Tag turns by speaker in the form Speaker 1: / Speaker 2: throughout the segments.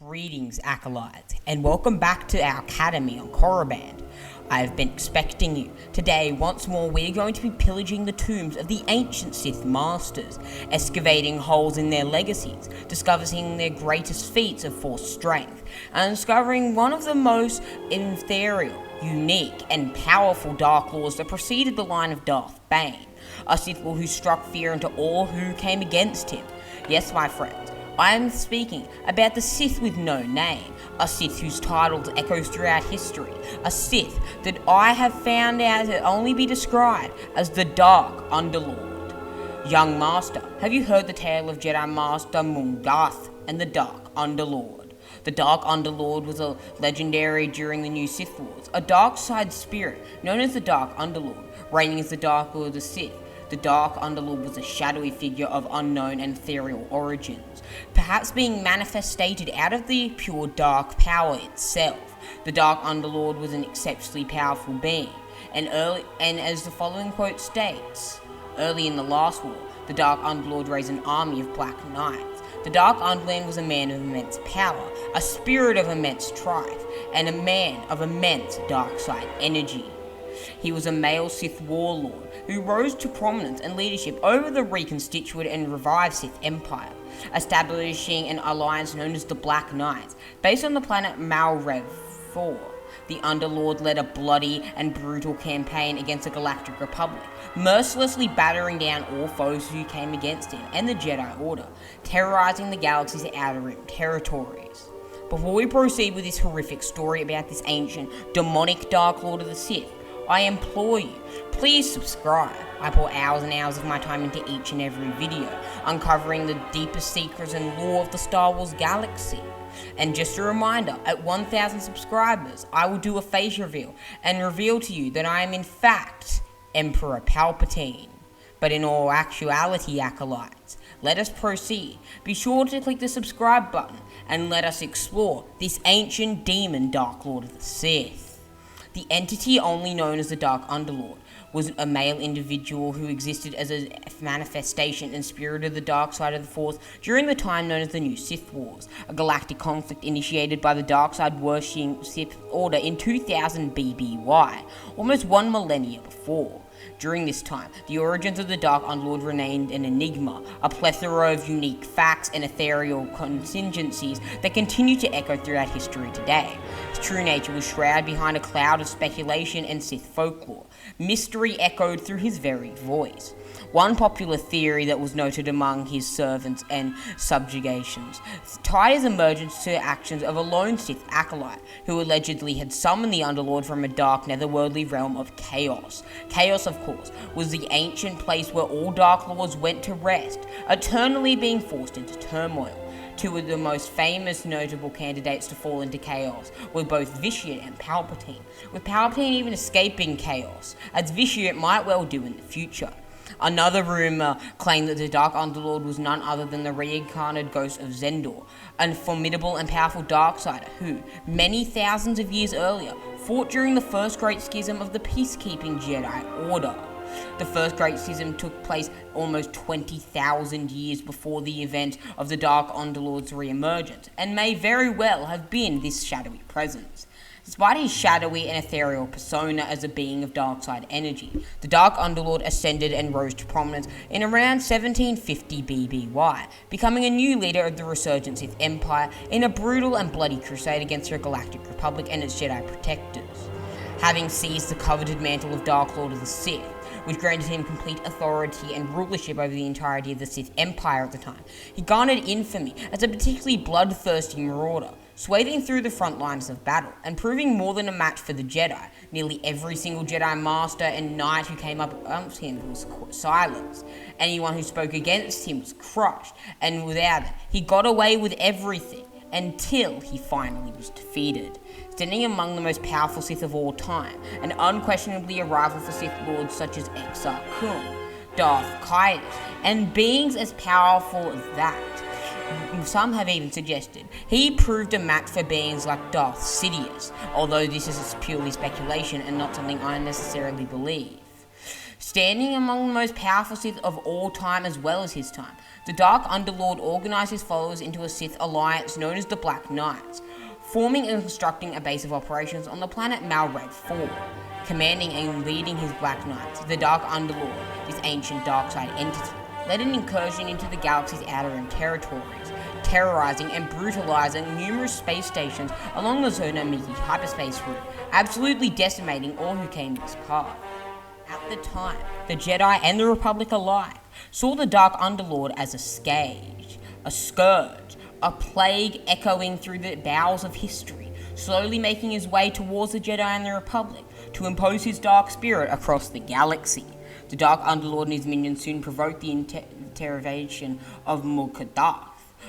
Speaker 1: Greetings, acolytes, and welcome back to our academy on Korriban. I have been expecting you. Today, once more, we are going to be pillaging the tombs of the ancient Sith Masters, excavating holes in their legacies, discovering their greatest feats of Force strength, and discovering one of the most ethereal, unique, and powerful Dark Lords that preceded the line of Darth Bane, a Sith Lord who struck fear into all who came against him. Yes, my friends, I am speaking about the Sith with no name, a Sith whose titles echo throughout history, a Sith that I have found out to only be described as the Dark Underlord. Young Master, have you heard the tale of Jedi Master Mungath and the Dark Underlord? The Dark Underlord was a legendary during the New Sith Wars, a dark side spirit known as the Dark Underlord, reigning as the Dark Lord of the Sith. The Dark Underlord was a shadowy figure of unknown and ethereal origins, perhaps being manifested out of the pure dark power itself. The Dark Underlord was an exceptionally powerful being, and as the following quote states, early in the last war, the Dark Underlord raised an army of Black Knights. The Dark Underlord was a man of immense power, a spirit of immense strife, and a man of immense dark side energy. He was a male Sith warlord who rose to prominence and leadership over the reconstituted and revived Sith Empire, establishing an alliance known as the Black Knights, based on the planet Malrev 4. The Underlord led a bloody and brutal campaign against the Galactic Republic, mercilessly battering down all foes who came against him and the Jedi Order, terrorizing the galaxy's outer rim territories. Before we proceed with this horrific story about this ancient, demonic Dark Lord of the Sith, I implore you, please subscribe. I pour hours and hours of my time into each and every video, uncovering the deepest secrets and lore of the Star Wars galaxy. And just a reminder, at 1,000 subscribers, I will do a face reveal and reveal to you that I am in fact Emperor Palpatine. But in all actuality, acolytes, let us proceed. Be sure to click the subscribe button and let us explore this ancient demon Dark Lord of the Sith. The entity only known as the Dark Underlord was a male individual who existed as a manifestation and spirit of the dark side of the Force during the time known as the New Sith Wars, a galactic conflict initiated by the dark side worshipping Sith Order in 2000 BBY, almost 1 millennia before. During this time, the origins of the Dark Underlord remained an enigma, a plethora of unique facts and ethereal contingencies that continue to echo throughout history today. His true nature was shrouded behind a cloud of speculation and Sith folklore. Mystery echoed through his very voice. One popular theory that was noted among his servants and subjugations tied his emergence to actions of a lone Sith acolyte who allegedly had summoned the Underlord from a dark netherworldly realm of chaos. Chaos, of course, was the ancient place where all Dark Lords went to rest, eternally being forced into turmoil. Two of the most famous notable candidates to fall into chaos were both Vitiate and Palpatine, with Palpatine even escaping chaos, as Vitiate might well do in the future. Another rumor claimed that the Dark Underlord was none other than the reincarnated ghost of Zendor, a formidable and powerful Darksider who, many thousands of years earlier, fought during the First Great Schism of the Peacekeeping Jedi Order. The First Great Schism took place almost 20,000 years before the event of the Dark Underlord's re-emergence, and may very well have been this shadowy presence. Despite his shadowy and ethereal persona as a being of dark side energy, the Dark Underlord ascended and rose to prominence in around 1750 BBY, becoming a new leader of the resurgent Sith Empire in a brutal and bloody crusade against the Galactic Republic and its Jedi protectors. Having seized the coveted mantle of Dark Lord of the Sith, which granted him complete authority and rulership over the entirety of the Sith Empire at the time, he garnered infamy as a particularly bloodthirsty marauder, swathing through the front lines of battle and proving more than a match for the Jedi. Nearly every single Jedi Master and Knight who came up against him was silenced. Anyone who spoke against him was crushed, and without it, he got away with everything until he finally was defeated. Standing among the most powerful Sith of all time, and unquestionably a rival for Sith Lords such as Exar Kun, Darth Caedus, and beings as powerful as that. Some have even suggested he proved a match for beings like Darth Sidious, although this is purely speculation and not something I necessarily believe. Standing among the most powerful Sith of all time as well as his time, The Dark Underlord organized his followers into a Sith alliance known as the Black Knights, forming and constructing a base of operations on the planet Malred 4. Commanding and leading his Black Knights, the Dark Underlord, this ancient dark-side entity, led an incursion into the galaxy's outer rim territories, terrorizing and brutalizing numerous space stations along the Zona Miki hyperspace route, absolutely decimating all who came this path. At the time, the Jedi and the Republic alike saw the Dark Underlord as a scourge, a plague echoing through the bowels of history, slowly making his way towards the Jedi and the Republic to impose his dark spirit across the galaxy. The Dark Underlord and his minions soon provoked the intervention of Mul-Kadath,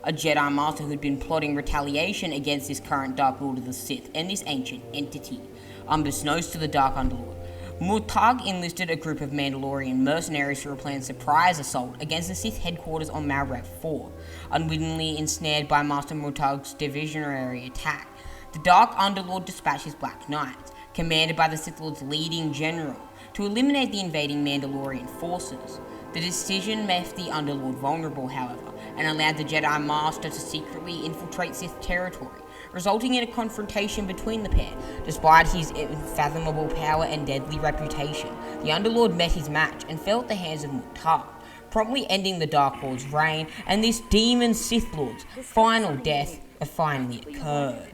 Speaker 1: a Jedi Master who had been plotting retaliation against this current Dark Lord of the Sith and this ancient entity. Unbeknownst to the Dark Underlord, Murtagh enlisted a group of Mandalorian mercenaries for a planned surprise assault against the Sith headquarters on Malred 4, unwittingly ensnared by Master Murtagh's divisionary attack. The Dark Underlord dispatched his Black Knights, commanded by the Sith Lord's leading general, to eliminate the invading Mandalorian forces. The decision left the Underlord vulnerable, however, and allowed the Jedi Master to secretly infiltrate Sith territory, resulting in a confrontation between the pair. Despite his unfathomable power and deadly reputation, the Underlord met his match and fell at the hands of Murtagh, promptly ending the Dark Lord's reign, and this demon Sith Lord's final death finally occurred.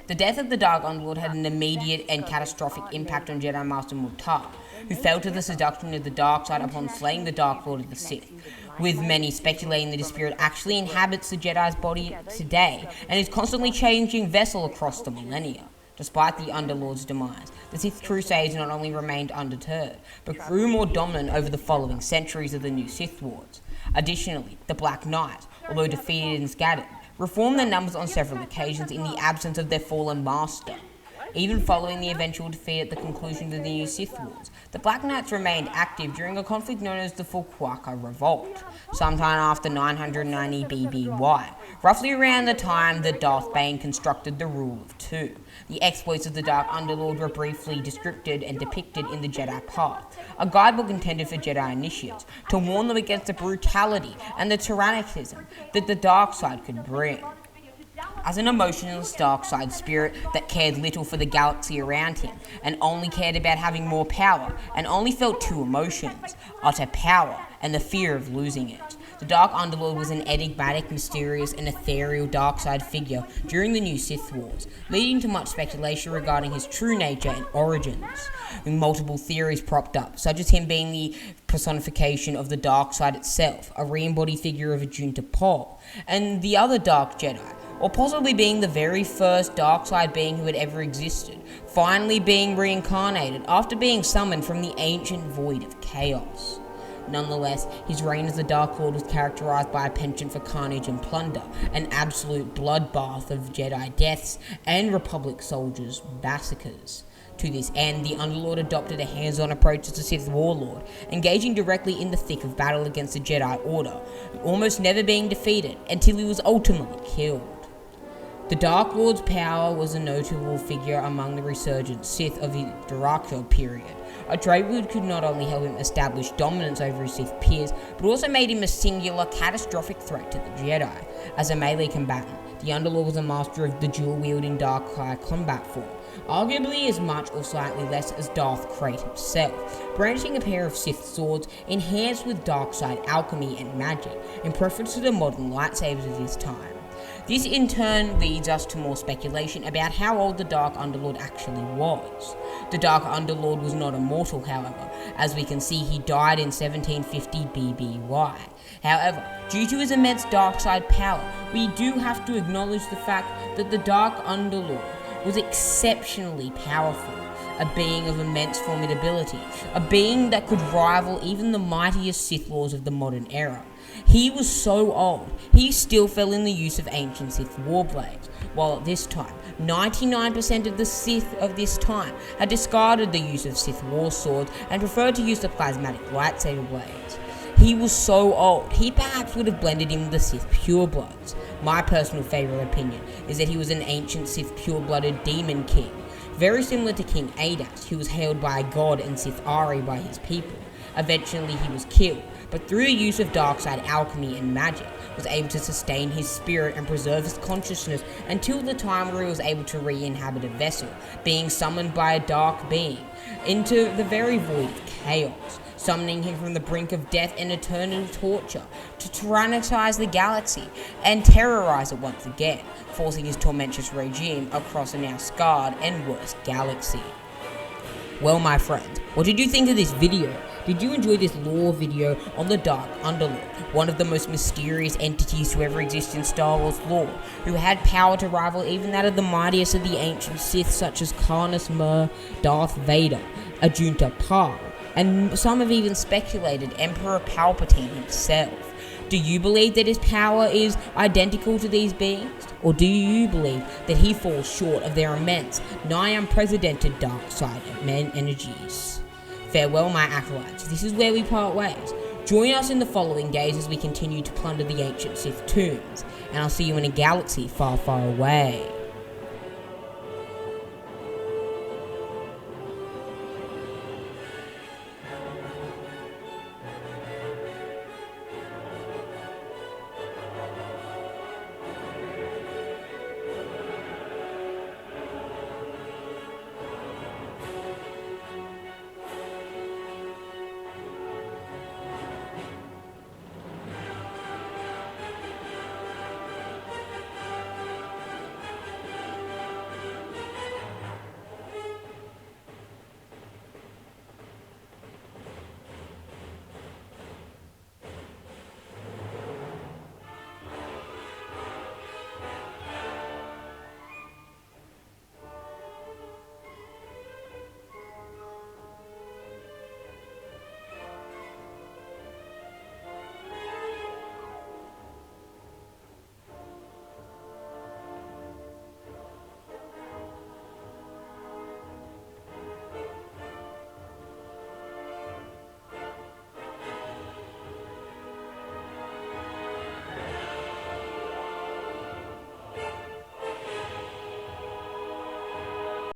Speaker 1: The death of the Dark Underlord had an immediate and catastrophic impact on Jedi Master Murtagh, who fell to the seduction of the dark side upon slaying the Dark Lord of the Sith, with many speculating that his spirit actually inhabits the Jedi's body today and is constantly changing vessel across the millennia. Despite the Underlord's demise, the Sith Crusades not only remained undeterred, but grew more dominant over the following centuries of the new Sith Wars. Additionally, the Black Knights, although defeated and scattered, reformed their numbers on several occasions in the absence of their fallen master. Even following the eventual defeat at the conclusion of the new Sith Wars, the Black Knights remained active during a conflict known as the Fuquaka Revolt, sometime after 990 BBY, roughly around the time that Darth Bane constructed the Rule of Two. The exploits of the Dark Underlord were briefly described and depicted in the Jedi Path, a guidebook intended for Jedi initiates, to warn them against the brutality and the tyrannicism that the dark side could bring. As an emotionless dark side spirit that cared little for the galaxy around him, and only cared about having more power, and only felt two emotions, utter power and the fear of losing it. The Dark Underlord was an enigmatic, mysterious, and ethereal dark side figure during the new Sith Wars, leading to much speculation regarding his true nature and origins. Multiple theories propped up, such as him being the personification of the dark side itself, a re-embodied figure of Ajunta Pol, and the other Dark Jedi, or possibly being the very first dark side being who had ever existed, finally being reincarnated after being summoned from the ancient void of chaos. Nonetheless, his reign as the Dark Lord was characterized by a penchant for carnage and plunder, an absolute bloodbath of Jedi deaths and Republic soldiers' massacres. To this end, the Underlord adopted a hands-on approach as a Sith warlord, engaging directly in the thick of battle against the Jedi Order, almost never being defeated until he was ultimately killed. The Dark Lord's power was a notable figure among the resurgent Sith of the Drakar period, a trait which could not only help him establish dominance over his Sith peers, but also made him a singular, catastrophic threat to the Jedi. As a melee combatant, the Underlord was a master of the dual-wielding Dark-Eye combat form, arguably as much or slightly less as Darth Krayt himself, brandishing a pair of Sith swords enhanced with dark side alchemy and magic, in preference to the modern lightsabers of his time. This in turn leads us to more speculation about how old the Dark Underlord actually was. The Dark Underlord was not immortal, however. As we can see, he died in 1750 BBY. However, due to his immense dark side power, we do have to acknowledge the fact that the Dark Underlord was exceptionally powerful, a being of immense formidability, a being that could rival even the mightiest Sith Lords of the modern era. He was so old, he still fell in the use of ancient Sith warblades, while at this time, 99% of the Sith of this time had discarded the use of Sith war swords and preferred to use the plasmatic lightsaber blades. He was so old, he perhaps would have blended in with the Sith purebloods. My personal favourite opinion is that he was an ancient Sith pure-blooded demon king, very similar to King Adas, who was hailed by a god and Sith Ari by his people. Eventually he was killed, but through the use of dark side alchemy and magic, was able to sustain his spirit and preserve his consciousness until the time where he was able to re-inhabit a vessel, being summoned by a dark being into the very void of chaos, summoning him from the brink of death and eternal torture to tyrannize the galaxy and terrorize it once again, forcing his tormentuous regime across a now scarred and worse galaxy. Well, my friends, what did you think of this video? Did you enjoy this lore video on the Dark Underlord, one of the most mysterious entities to ever exist in Star Wars lore, who had power to rival even that of the mightiest of the ancient Sith such as Karnus Mur, Darth Vader, Ajunta Pal, and some have even speculated Emperor Palpatine himself? Do you believe that his power is identical to these beings? Or do you believe that he falls short of their immense, nigh unprecedented dark side of men energies? Farewell, my acolytes. This is where we part ways. Join us in the following days as we continue to plunder the ancient Sith tombs, and I'll see you in a galaxy far, far away.